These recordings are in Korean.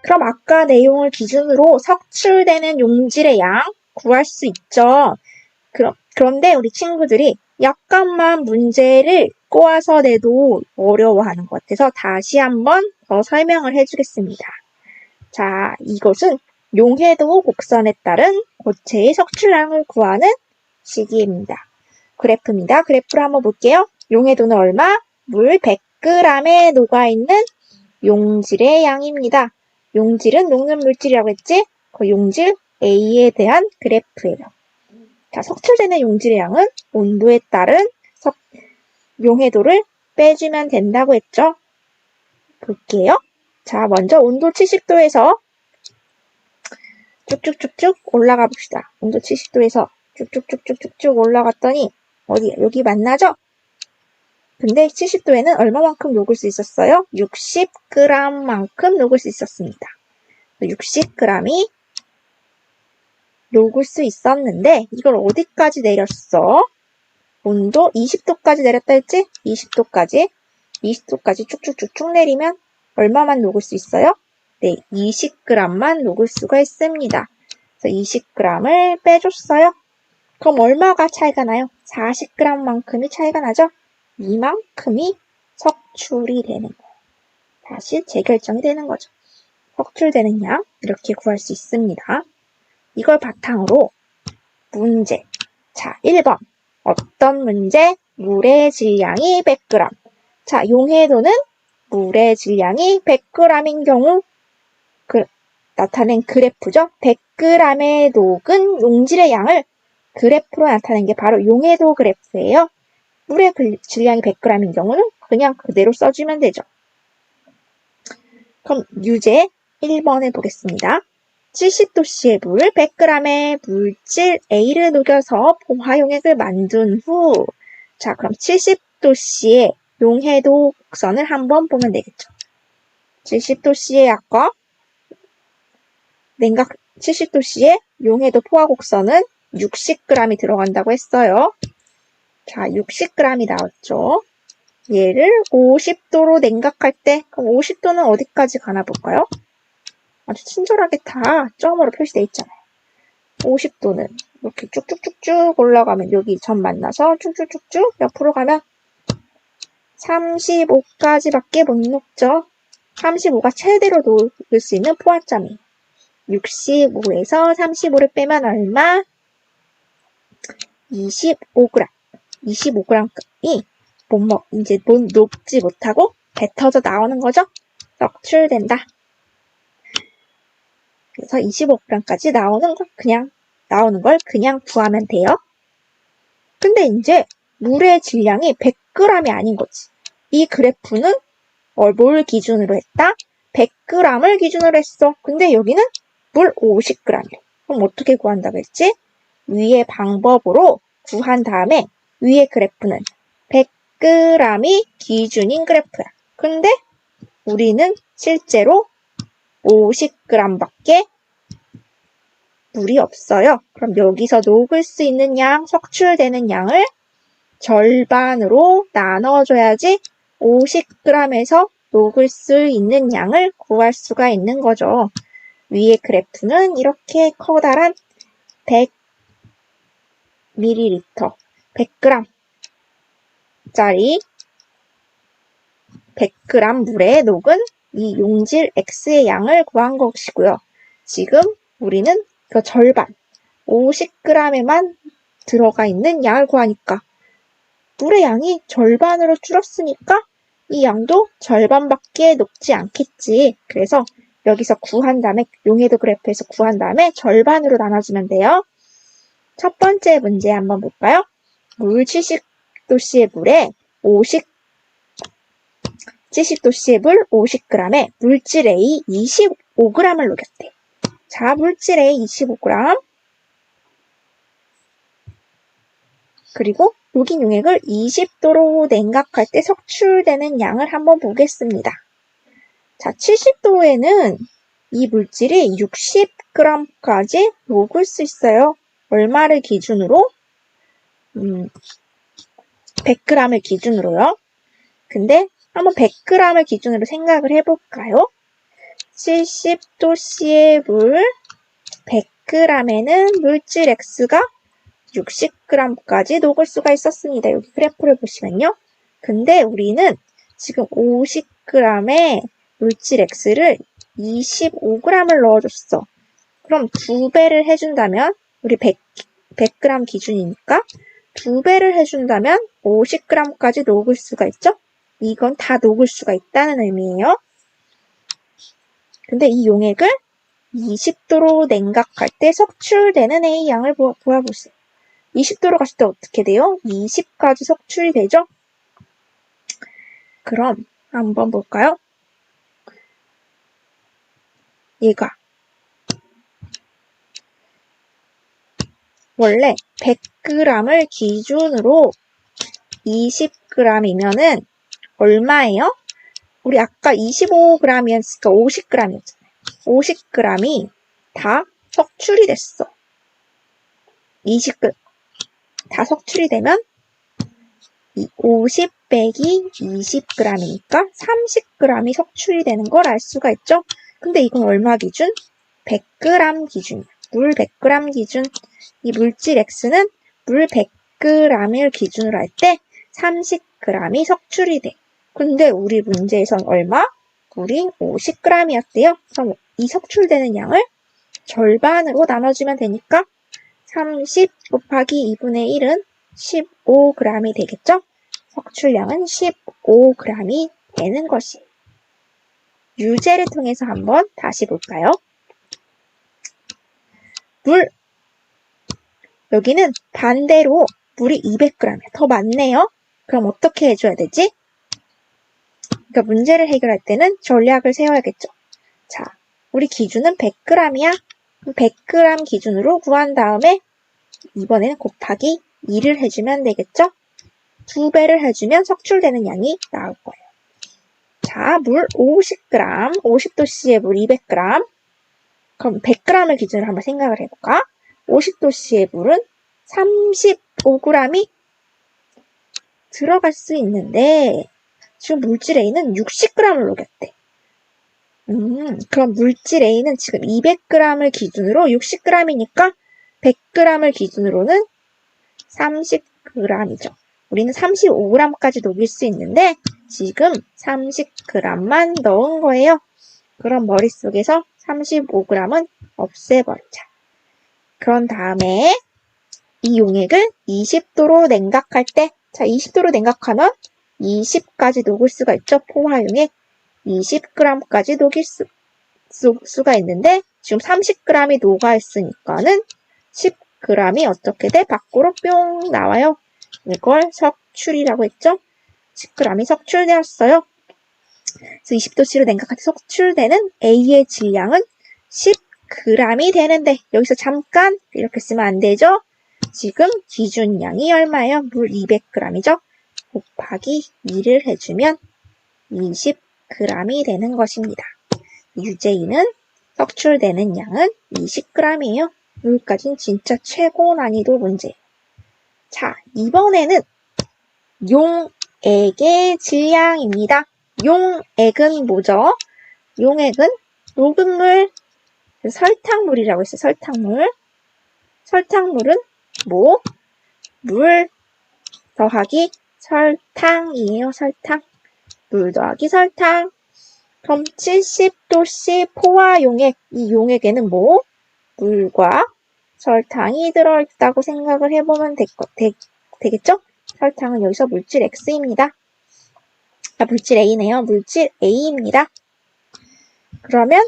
그럼 아까 내용을 기준으로 석출되는 용질의 양 구할 수 있죠. 그런데 우리 친구들이 약간만 문제를 꼬아서 내도 어려워하는 것 같아서 다시 한번 더 설명을 해주겠습니다. 자, 이것은 용해도 곡선에 따른 고체의 석출량을 구하는 식입니다. 그래프입니다. 그래프를 한번 볼게요. 용해도는 얼마? 물 100g에 녹아있는 용질의 양입니다. 용질은 녹는 물질이라고 했지? 그 용질 A에 대한 그래프예요. 자, 석출되는 용질의 양은 온도에 따른 용해도를 빼주면 된다고 했죠? 볼게요. 자, 먼저 온도 70도에서 쭉쭉쭉쭉 올라가 봅시다. 온도 70도에서 쭉쭉쭉쭉쭉 올라갔더니 어디 여기 만나죠? 근데 70도에는 얼마만큼 녹을 수 있었어요? 60g만큼 녹을 수 있었습니다. 60g이 녹을 수 있었는데 이걸 어디까지 내렸어? 온도 20도까지 내렸다 했지? 20도까지 쭉쭉쭉쭉 내리면 얼마만 녹을 수 있어요? 네, 20g만 녹을 수가 있습니다. 그래서 20g을 빼줬어요. 그럼 얼마가 차이가 나요? 40g만큼이 차이가 나죠? 이만큼이 석출이 되는 거예요. 다시 재결정이 되는 거죠. 석출되는 양 이렇게 구할 수 있습니다. 이걸 바탕으로 문제. 자, 1번. 어떤 문제? 물의 질량이 100g. 자, 용해도는 물의 질량이 100g인 경우 나타낸 그래프죠. 100g의 녹은 용질의 양을 그래프로 나타낸 게 바로 용해도 그래프예요. 물의 질량이 100g인 경우는 그냥 그대로 써주면 되죠. 그럼 유제 1번에 보겠습니다. 70도씨의 물 100g의 물질 A를 녹여서 포화용액을 만든 후 자, 그럼 70도씨의 용해도 곡선을 한번 보면 되겠죠. 70도씨의 아까 70도씨의 용해도 포화 곡선은 60g이 들어간다고 했어요. 자, 60g이 나왔죠. 얘를 50도로 냉각할 때 그럼 50도는 어디까지 가나 볼까요? 아주 친절하게 다 점으로 표시되어 있잖아요. 50도는 이렇게 쭉쭉쭉쭉 올라가면 여기 점 만나서 쭉쭉쭉쭉 옆으로 가면 35까지밖에 못 녹죠. 35가 최대로 녹을 수 있는 포화점이에요. 65에서 35를 빼면 얼마? 25g. 25g이 이제 녹지 못하고 뱉어져 나오는 거죠. 석출된다. 그래서 25g까지 나오는 걸 그냥 구하면 돼요. 근데 이제 물의 질량이 100g이 아닌 거지. 이 그래프는 뭘 기준으로 했다? 100g을 기준으로 했어. 근데 여기는 물 50g이래. 그럼 어떻게 구한다고 했지? 위의 방법으로 구한 다음에 위의 그래프는 100g이 기준인 그래프야. 근데 우리는 실제로 50g밖에 물이 없어요. 그럼 여기서 녹을 수 있는 양, 석출되는 양을 절반으로 나눠줘야지 50g에서 녹을 수 있는 양을 구할 수가 있는 거죠. 위의 그래프는 이렇게 커다란 100ml, 100g짜리 100g 물에 녹은 이 용질 X의 양을 구한 것이고요. 지금 우리는 그 절반, 50g에만 들어가 있는 양을 구하니까 물의 양이 절반으로 줄었으니까 이 양도 절반밖에 녹지 않겠지. 그래서 여기서 구한 다음에 용해도 그래프에서 구한 다음에 절반으로 나눠주면 돼요. 첫 번째 문제 한번 볼까요? 물 70도씨의 물에 70도씨의 물 50g에 물질 A 25g을 녹였대. 자, 물질 A 25g 그리고 녹인 용액을 20도로 냉각할 때 석출되는 양을 한번 보겠습니다. 자, 70도에는 이 물질이 60g까지 녹을 수 있어요. 얼마를 기준으로? 100g을 기준으로요. 근데 한번 100g을 기준으로 생각을 해볼까요? 70도씨의 물 100g에는 물질 X가 60g까지 녹을 수가 있었습니다. 여기 그래프를 보시면요. 근데 우리는 지금 50g의 물질 X를 25g을 넣어줬어. 그럼 2배를 해준다면 우리 100g 기준이니까 2배를 해준다면 50g까지 녹을 수가 있죠? 이건 다 녹을 수가 있다는 의미예요. 근데 이 용액을 20도로 냉각할 때 석출되는 A양을 보아보세요. 20도로 갔을 때 어떻게 돼요? 20까지 석출이 되죠? 그럼 한번 볼까요? 얘가 원래 100g을 기준으로 20g이면은 얼마예요? 우리 아까 25g이었으니까 50g이었잖아요. 50g이 다 석출이 됐어. 20g 다 석출이 되면 50 빼기 20g이니까 30g이 석출이 되는 걸 알 수가 있죠? 근데 이건 얼마 기준? 100g 기준이야. 물 100g 기준. 이 물질 X는 물 100g을 기준으로 할 때 30g이 석출이 돼. 근데 우리 문제에선 얼마? 물이 50g이었대요. 그럼 이 석출되는 양을 절반으로 나눠주면 되니까 30 곱하기 2분의 1은 15g이 되겠죠? 석출량은 15g이 되는 것이에요. 유제를 통해서 한번 다시 볼까요? 물. 여기는 반대로 물이 200g이야. 더 많네요. 그럼 어떻게 해줘야 되지? 그러니까 문제를 해결할 때는 전략을 세워야겠죠. 자, 우리 기준은 100g이야. 100g 기준으로 구한 다음에 이번에는 곱하기 2를 해주면 되겠죠? 2배를 해주면 석출되는 양이 나올 거예요. 자, 물 50g, 50도씨의 물 200g. 그럼 100g을 기준으로 한번 생각을 해볼까? 50도씨의 물은 35g이 들어갈 수 있는데 지금 물질 A는 60g을 녹였대. 그럼 물질 A는 지금 200g을 기준으로 60g이니까 100g을 기준으로는 30g이죠. 우리는 35g까지 녹일 수 있는데 지금 30g만 넣은 거예요. 그럼 머릿속에서 35g은 없애버리자. 그런 다음에 이 용액을 20도로 냉각할 때, 자, 20도로 냉각하면 20까지 녹을 수가 있죠. 포화용액 20g까지 녹일 수가 있는데 지금 30g이 녹아있으니까는 10g이 어떻게 돼? 밖으로 뿅 나와요. 이걸 석출이라고 했죠. 10g이 석출되었어요. 그래서 20도씨로 냉각할 때 석출되는 A의 질량은 10g이 되는데 여기서 잠깐 이렇게 쓰면 안 되죠. 지금 기준량이 얼마예요? 물 200g이죠. 곱하기 2를 해주면 20g이 되는 것입니다. 유제인은 석출되는 양은 20g이에요. 여기까지는 진짜 최고 난이도 문제예요. 자, 이번에는 용액의 질량입니다. 용액은 뭐죠? 용액은 녹은 물, 설탕물이라고 했어요. 설탕물. 설탕물은 뭐? 물 더하기 설탕이에요. 설탕. 물 더하기 설탕. 그럼 70도씨 포화용액. 이 용액에는 뭐? 물과 설탕이 들어있다고 생각을 해보면 되겠죠? 설탕은 여기서 물질 X입니다. 물질 A네요. 물질 A입니다. 그러면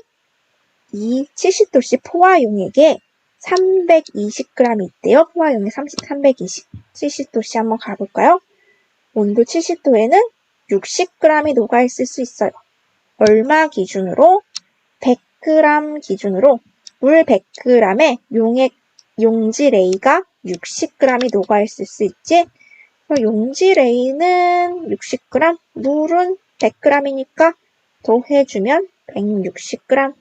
이 70도씨 포화용액에 320g이 있대요. 포화용액 320. 70도씨 한번 가볼까요? 온도 70도에는 60g이 녹아있을 수 있어요. 얼마 기준으로? 100g 기준으로 물 100g에 용질 A가 60g이 녹아있을 수 있지? 용질 A는 60g, 물은 100g이니까 더해주면 160g.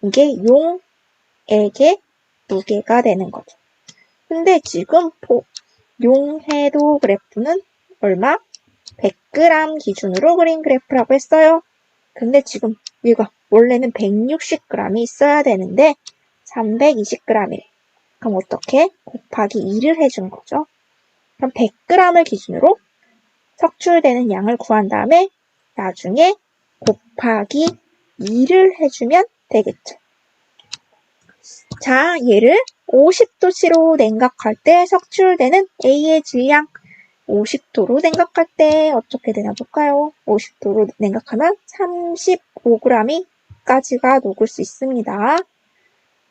이게 용액의 무게가 되는 거죠. 근데 지금 용해도 그래프는 얼마? 100g 기준으로 그린 그래프라고 했어요. 근데 지금 이거 원래는 160g이 있어야 되는데 320g이래. 그럼 어떻게? 곱하기 2를 해준 거죠. 그럼 100g을 기준으로 석출되는 양을 구한 다음에 나중에 곱하기 2를 해주면 되겠죠. 자, 얘를 50도씨로 냉각할 때 석출되는 A의 질량 50도로 냉각할 때 어떻게 되나 볼까요? 50도로 냉각하면 35g까지가 녹을 수 있습니다.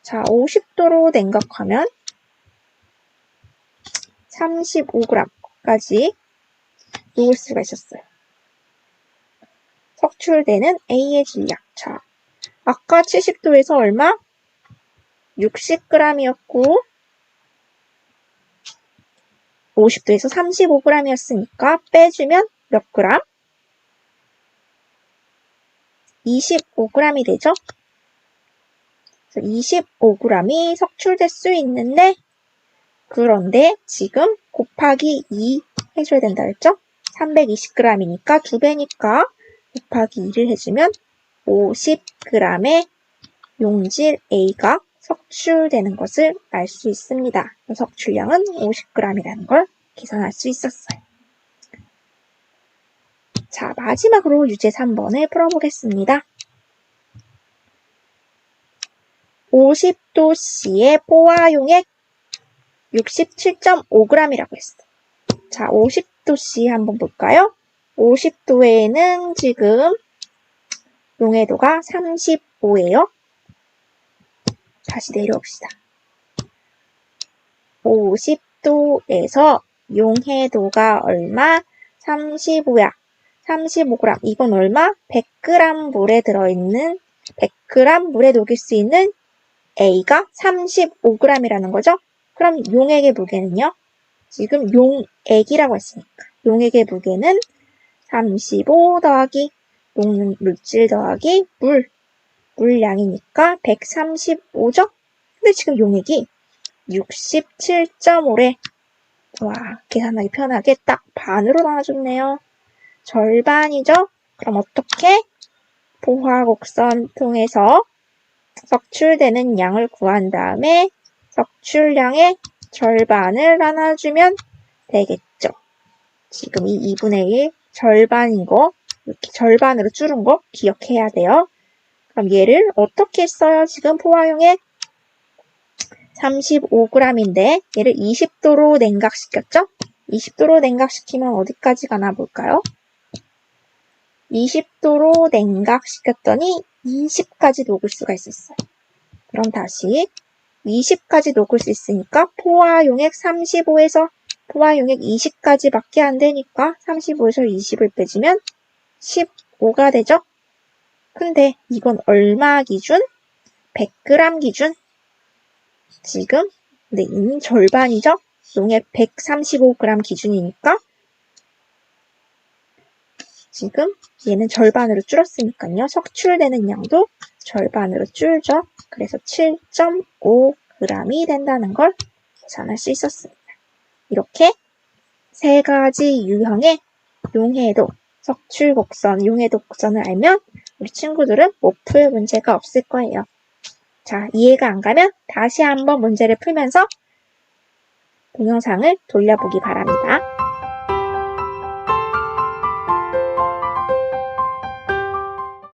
자, 50도로 냉각하면 35g까지 녹을 수가 있었어요. 석출되는 A의 질량. 자, 아까 70도에서 얼마? 60g이었고 50도에서 35g이었으니까 빼주면 몇 그램? 25g이 되죠? 25g이 석출될 수 있는데 그런데 지금 곱하기 2 해줘야 된다 했죠? 320g이니까 2배니까 곱하기 2를 해주면 50g의 용질 A가 석출되는 것을 알 수 있습니다. 석출량은 50g이라는 걸 계산할 수 있었어요. 자, 마지막으로 유제 3번을 풀어보겠습니다. 50도씨의 포화용액 67.5g이라고 했어. 자, 50도씨 한번 볼까요? 50도에는 지금 용해도가 35예요. 다시 내려옵시다. 50도에서 용해도가 얼마? 35야. 35g. 이건 얼마? 100g 물에 들어있는 100g 물에 녹일 수 있는 A가 35g이라는 거죠. 그럼 용액의 무게는요? 지금 용액이라고 했으니까 용액의 무게는 35 더하기 녹는 물질 더하기 물량이니까 135죠? 근데 지금 용액이 67.5래. 와, 계산하기 편하게 딱 반으로 나눠줬네요. 절반이죠? 그럼 어떻게? 포화곡선 통해서 석출되는 양을 구한 다음에 석출량의 절반을 나눠주면 되겠죠. 지금 이 2분의 1 절반인 거 이렇게 절반으로 줄은 거 기억해야 돼요. 그럼 얘를 어떻게 써요? 지금 포화용액 35g인데 얘를 20도로 냉각시켰죠? 20도로 냉각시키면 어디까지 가나 볼까요? 20도로 냉각시켰더니 20까지 녹을 수가 있었어요. 그럼 다시 20까지 녹을 수 있으니까 포화용액 35에서 포화용액 20까지밖에 안 되니까 35에서 20을 빼주면 15가 되죠? 근데 이건 얼마 기준? 100g 기준? 지금 이미 절반이죠? 용액 135g 기준이니까 지금 얘는 절반으로 줄었으니까요. 석출되는 양도 절반으로 줄죠. 그래서 7.5g이 된다는 걸 계산할 수 있었습니다. 이렇게 세 가지 유형의 용해도, 석출곡선, 용해도 곡선을 알면 우리 친구들은 못 풀 문제가 없을 거예요. 자, 이해가 안 가면 다시 한번 문제를 풀면서 동영상을 돌려보기 바랍니다.